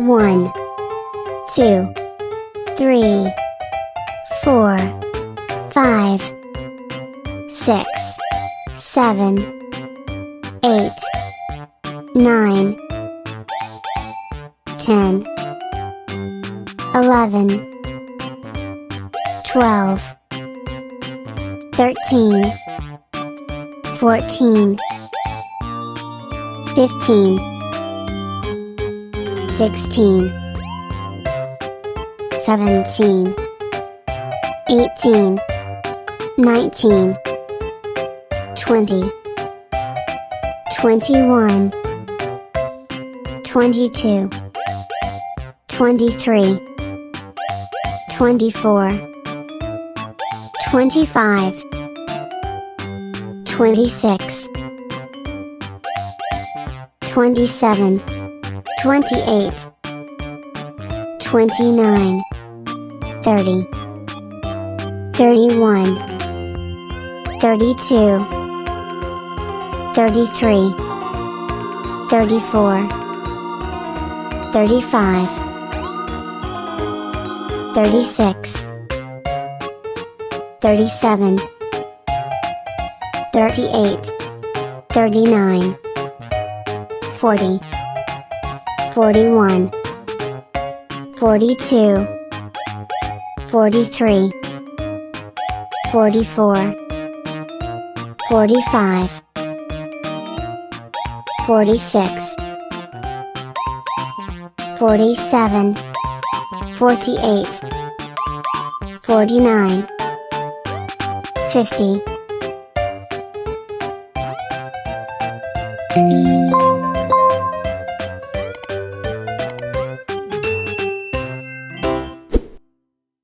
1, 2, 3, 4, 5, 6, 7, 8, 9, 10, 11, 12, 13, 14, 15, 16, 17, 18, 19, 20, 21, 22, 23, 24, 25, 26, 27, 28, 29, 30, 31, 32, 33, 34, 35, 36, 37, 38, 39, 40, 41, 42, 43, 44, 45, 46, 47, 48, 49, 50.